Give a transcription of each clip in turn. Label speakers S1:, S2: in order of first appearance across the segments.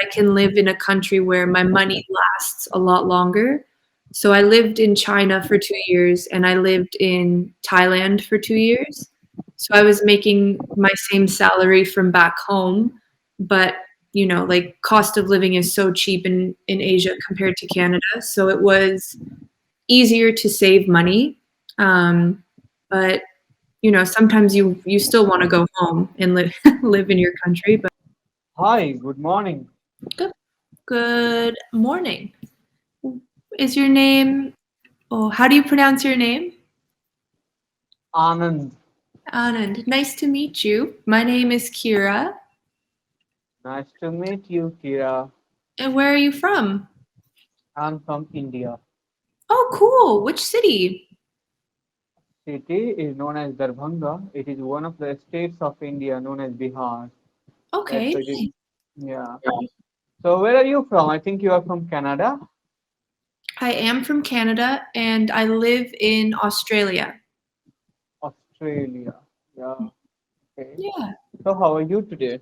S1: I can live in a country where my money lasts a lot longer. So I lived in China for 2 years and I lived in Thailand for 2 years. So I was making my same salary from back home, but like cost of living is so cheap in Asia compared to Canada. So it was easier to save money. But sometimes you still want to go home and live live in your country. But
S2: Hi, good morning.
S1: good, good morning. Is your name? Oh, how do you pronounce your name?
S2: Anand.
S1: Anand. Nice to meet you. My name is Kira.
S2: Nice to meet you, Kira.
S1: And where are you from?
S2: I'm from India.
S1: Oh, cool. Which city?
S2: City is known as Darbhanga. It is one of the states of India known as Bihar. Right,
S1: Okay.
S2: so it is, yeah. So where are you from? I think you are from Canada,
S1: I am from Canada and I live in Australia.
S2: Australia. Yeah, okay.
S1: Yeah.
S2: So how are you today?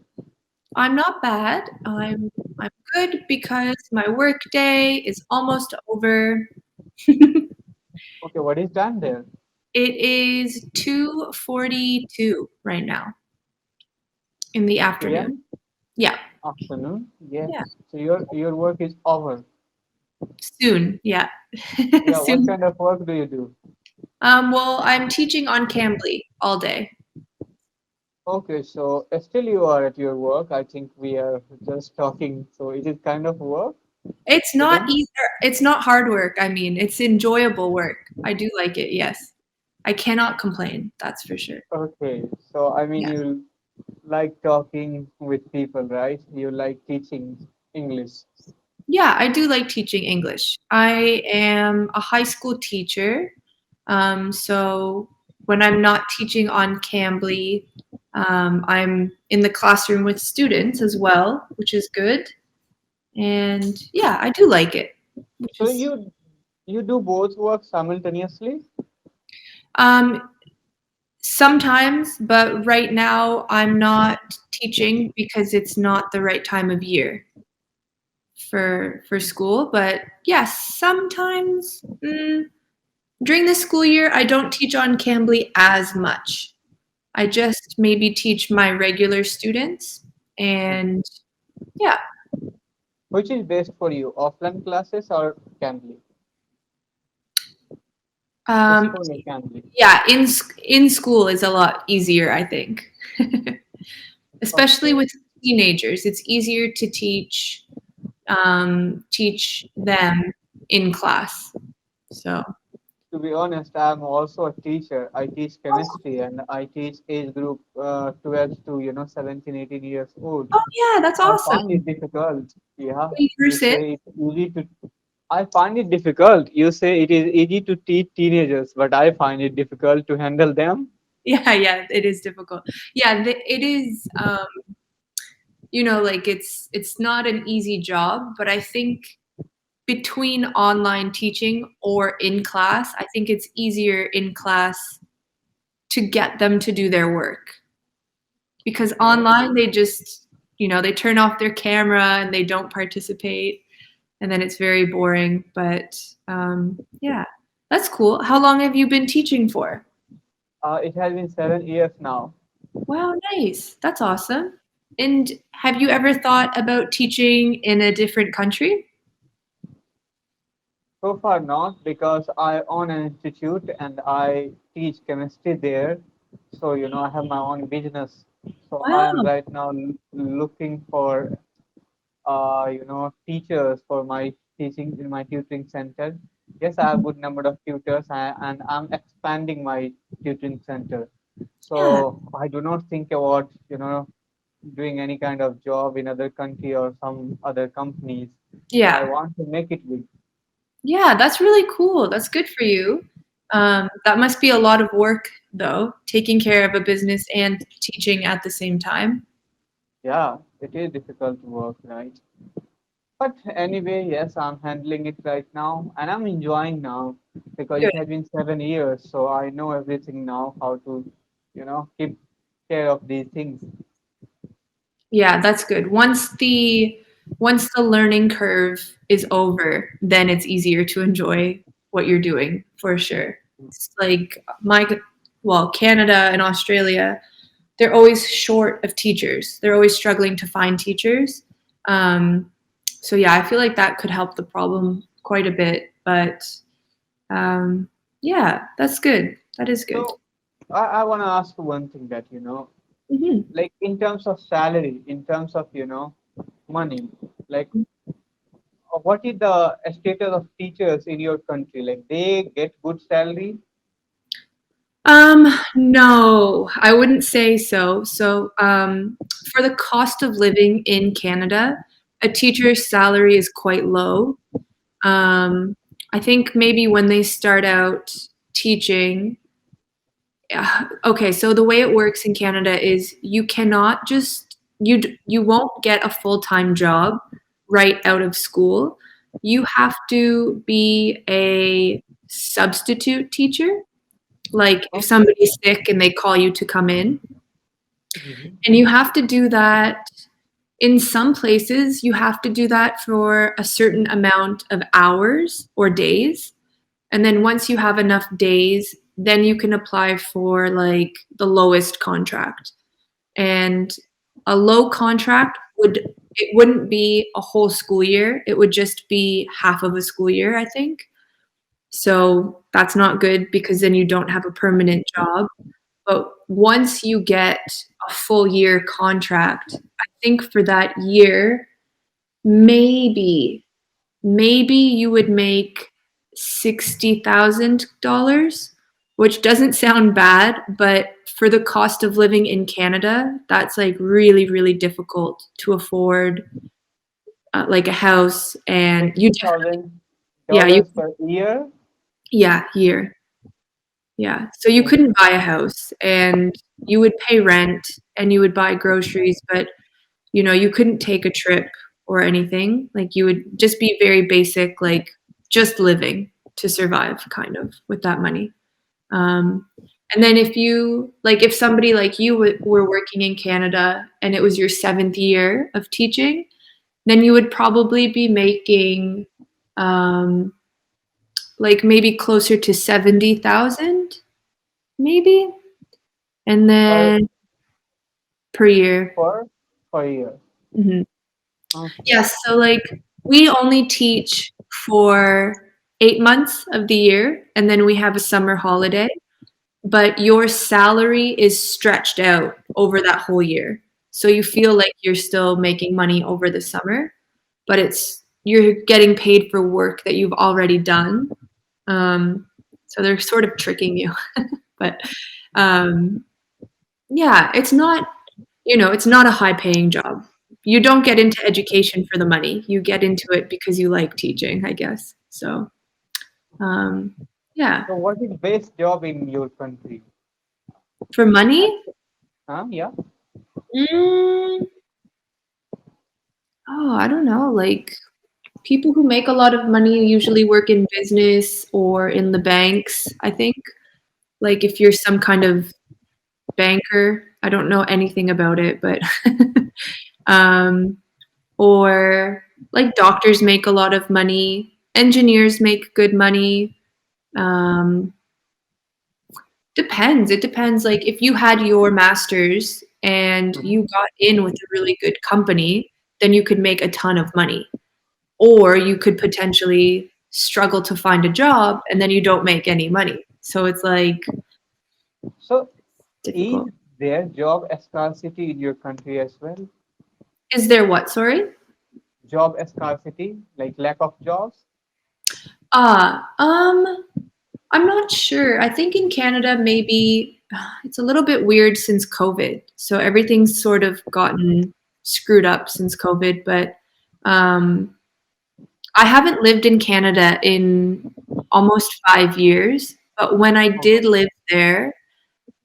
S1: I'm not bad. I'm good because my work day is almost over.
S2: Okay, what is done there?
S1: It is 2:42 right now in the
S2: 2
S1: afternoon.
S2: p.m.
S1: Yeah.
S2: afternoon. Yes.
S1: Yeah.
S2: So your work is over.
S1: Soon. Yeah.
S2: Yeah, what
S1: Soon.
S2: kind of work do you do?
S1: Well, I'm teaching on Cambly all day.
S2: Okay, so still you are at your work. I think we are just talking. So it is kind of work,
S1: It's not
S2: isn't?
S1: either. It's not hard work. I mean, it's enjoyable work. I do like it. Yes. I cannot complain. That's for sure.
S2: Okay, so I mean
S1: Yeah.
S2: you like talking with people, right? You like teaching English.
S1: Yeah, I do like teaching English. I am a high school teacher. So when I'm not teaching on Cambly, I'm in the classroom with students as well, which is good. And yeah, I do like it, which
S2: So
S1: is
S2: you do both work simultaneously?
S1: um, sometimes, but right now I'm not teaching because it's not the right time of year for school. But yes, sometimes. During the school year, I don't teach on Cambly as much. I just maybe teach my regular students. And yeah,
S2: Which is best for you, offline classes or Cambly?
S1: um,
S2: School or Cambly?
S1: yeah, in school is a lot easier, I think, especially
S2: Okay.
S1: with teenagers. It's easier to teach them in class. So
S2: To be honest, I'm also a teacher. I teach chemistry and I teach age group 12 to 17, 18 years old.
S1: oh yeah, that's
S2: I
S1: awesome.
S2: find it difficult. Yeah,
S1: In
S2: you
S1: person.
S2: say it's easy to. I find it difficult. You say it is easy to teach teenagers, but I find it difficult to handle them.
S1: Yeah, yeah, it is difficult. Yeah, it is. Like it's not an easy job, but I think between online teaching or in class, I think it's easier in class to get them to do their work because
S2: Okay.
S1: online they just they turn off their camera and they don't participate, and then it's very boring. But yeah, that's cool. How long have you been teaching for?
S2: It has been 7 years now.
S1: Wow, nice. That's awesome. And have you ever thought about teaching in a different country?
S2: So far, not because I own an institute and I teach chemistry there. So, I have my own business. So, I am
S1: Wow.
S2: right now looking for teachers for my teaching in my tutoring center. Yes, I have good number of tutors and I'm expanding my tutoring center.
S1: Yeah.
S2: So I do not think about, doing any kind of job in other country or some other companies. I
S1: Yeah.
S2: want to make it big.
S1: Yeah, that's really cool. That's good for you. That must be a lot of work, though, taking care of a business and teaching at the same time.
S2: Yeah, it is difficult work, right? But anyway, yes, I'm handling it right now and I'm enjoying now because
S1: Good.
S2: it has been 7 years. So I know everything now, how to, keep care of these things.
S1: Yeah, that's good. Once the once the learning curve is over, then it's easier to enjoy what you're doing for sure. It's like Canada and Australia, they're always short of teachers. They're always struggling to find teachers. Um, so yeah, I feel like that could help the problem quite a bit. But yeah, that's good. That is good.
S2: So I want to ask one thing that,
S1: Hmm.
S2: like in terms of salary, in terms of, money, like what is the status of teachers in your country? Like they get good salary?
S1: No, I wouldn't say so. So, for the cost of living in Canada, a teacher's salary is quite low. Um, I think maybe when they start out teaching, okay, so the way it works in Canada is you cannot just you won't get a full-time job right out of school. You have to be a substitute teacher, like if
S2: Okay.
S1: somebody's sick and they call you to come in,
S2: Mhm.
S1: and you have to do that. In some places you have to do that for a certain amount of hours or days, and then once you have enough days, then you can apply for like the lowest contract. And a low contract wouldn't be a whole school year, it would just be half of a school year, I think. So that's not good because then you don't have a permanent job. But once you get a full year contract, I think for that year, maybe, maybe you would make $60,000, which doesn't sound bad, but for the cost of living in Canada, that's like really, really difficult to afford, like a house. And you
S2: sixty
S1: definitely,
S2: thousand
S1: yeah,
S2: dollars per year.
S1: year. Yeah. So you
S2: Okay.
S1: couldn't buy a house and you would pay rent and you would buy groceries, but you couldn't take a trip or anything. Like you would just be very basic, like just living to survive kind of with that money. Um, and then if somebody like you were working in Canada and it was your seventh year of teaching, then you would probably be making um, like maybe closer to 70,000, maybe, and
S2: per
S1: then per year.
S2: per per year.
S1: Mhm.
S2: Okay.
S1: Yes, so like we only teach for 8 months of the year, and then we have a summer holiday, but your salary is stretched out over that whole year. So you feel like you're still making money over the summer, but you're getting paid for work that you've already done. Um, so they're sort of tricking you. But um, yeah, it's not a high paying job. You don't get into education for the money. You get into it because you like teaching, I guess. So, um, yeah.
S2: So what is best job in your country?
S1: For money,
S2: Like, yeah.
S1: mm, I don't know. Like people who make a lot of money usually work in business or in the banks, I think. Like if you're some kind of banker, I don't know anything about it, but um, or like doctors make a lot of money, engineers make good money. Um, Depends. It depends. Like if you had your master's and you
S2: Mhm.
S1: got in with a really good company, then you could make a ton of money. Or you could potentially struggle to find a job and then you don't make any money. So it's like
S2: So is
S1: difficult.
S2: there job scarcity in your country as well?
S1: Is there what? Sorry?
S2: Job scarcity, like lack of jobs?
S1: Ah, I'm not sure. I think in Canada, maybe it's a little bit weird since COVID. So everything's sort of gotten screwed up since COVID. But um, I haven't lived in Canada in almost 5 years. But when I
S2: Uh-huh.
S1: did live there,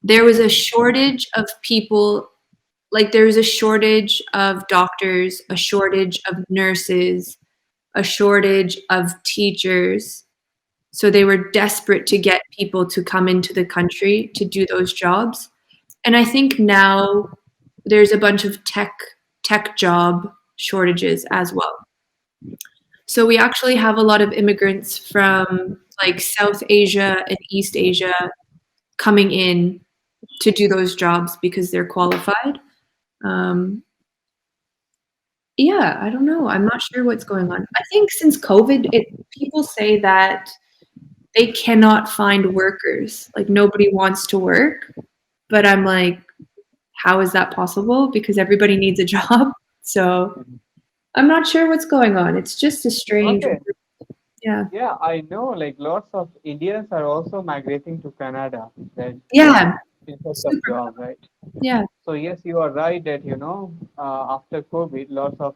S1: there was a shortage of people. Like there was a shortage of doctors, a shortage of nurses, a shortage of teachers. So they were desperate to get people to come into the country to do those jobs. And I think now there's a bunch of tech job shortages as well. So we actually have a lot of immigrants from like South Asia and East Asia coming in to do those jobs because they're qualified. Um, yeah, I don't know. I'm not sure what's going on. I think since COVID, people say that they cannot find workers. Like nobody wants to work. But I'm like, how is that possible? Because everybody needs a job. So
S2: Mhm.
S1: I'm not sure what's going on. It's just a strange,
S2: Okay.
S1: yeah.
S2: Yeah, I know. Like lots of Indians are also migrating to Canada, right?
S1: Yeah,
S2: In search of
S1: super.
S2: job, right?
S1: Yeah.
S2: So yes, you are right that after COVID, lots of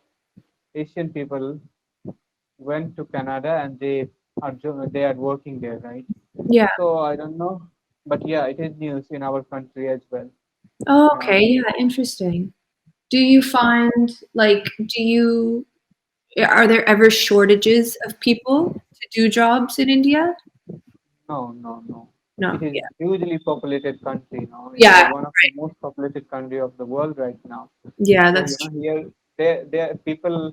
S2: Asian people went to Canada and they are working there, right?
S1: Yeah.
S2: So I don't know, but yeah, it is news in our country as well.
S1: Oh,
S2: Uh,
S1: okay. Yeah. Interesting. Do you find like, are there ever shortages of people to do jobs in India?
S2: no, no, no. It
S1: No.
S2: is
S1: Yeah.
S2: hugely populated country. It's
S1: Yeah.
S2: one of the most populated country of the world right now.
S1: Yeah.
S2: So
S1: That's true.
S2: here, there people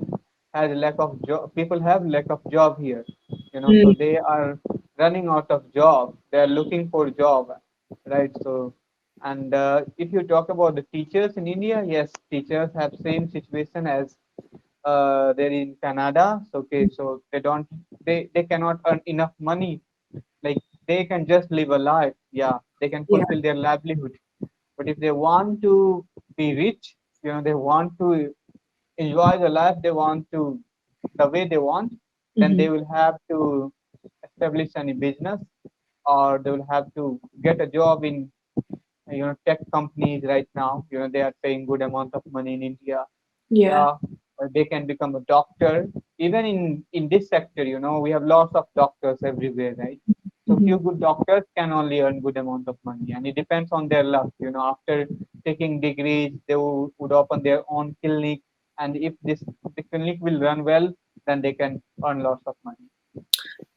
S2: has lack of job. People have lack of job here. So
S1: Mm,
S2: they are running out of job. They are looking for job, right? So, and if you talk about the teachers in India, yes, teachers have same situation as they're in Canada. So, okay, so they cannot earn enough money. Like they can just live a life. Yeah, they can
S1: yeah.
S2: fulfill their livelihood. But if they want to be rich, they want to enjoy the life they want to, the way they want, then
S1: Hmm.
S2: they will have to establish any business, or they will have to get a job in tech companies right now. They are paying good amount of money in India.
S1: Yeah.
S2: Yeah, they can become a doctor. Even in this sector, we have lots of doctors everywhere, right? So
S1: Hmm.
S2: few good doctors can only earn good amount of money, and it depends on their luck. After taking degrees, they would open their own clinic, and if the clinic will run well, then they can earn lots of money.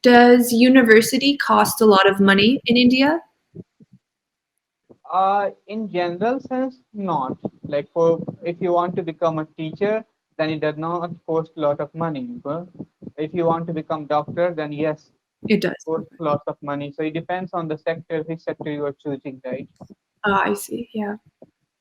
S1: Does university cost a lot of money in India?
S2: In general sense, not. Like for if you want to become a teacher, then it does not cost a lot of money. But if you want to become doctor, then yes,
S1: It
S2: it
S1: does.
S2: costs lots of money. So it depends on the sector, which sector you are choosing, right?
S1: I see. Yeah.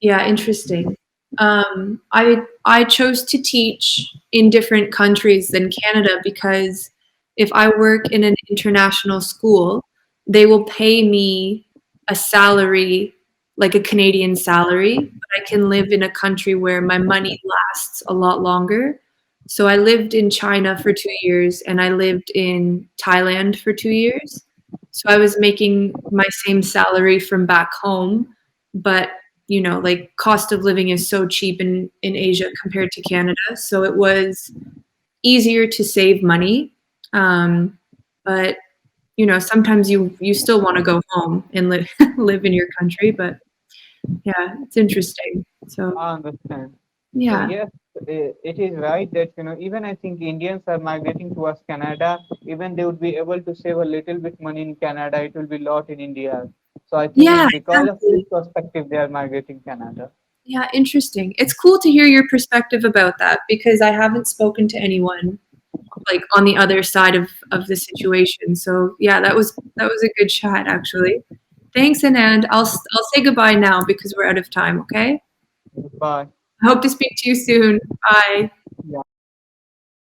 S1: Yeah, interesting. I chose to teach in different countries than Canada because if I work in an international school, they will pay me a salary like a Canadian salary, but I can live in a country where my money lasts a lot longer. So I lived in China for 2 years and I lived in Thailand for 2 years. So I was making my same salary from back home, but like cost of living is so cheap in Asia compared to Canada. So it was easier to save money. But sometimes you still want to go home and live live in your country. But yeah, it's interesting. So
S2: I understand. So
S1: yeah,
S2: yes, it is right that even I think Indians are migrating towards Canada. Even they would be able to save a little bit money in Canada. It will be lot in India. So I think
S1: yeah,
S2: it's because of this
S1: exactly.
S2: perspective they are migrating Canada.
S1: Yeah, interesting. It's cool to hear your perspective about that because I haven't spoken to anyone like on the other side of the situation. So yeah, that was a good chat actually. Thanks, Anand. I'll say goodbye now because we're out of time. Okay.
S2: Bye.
S1: I hope to speak to you soon. Bye.
S2: Yeah.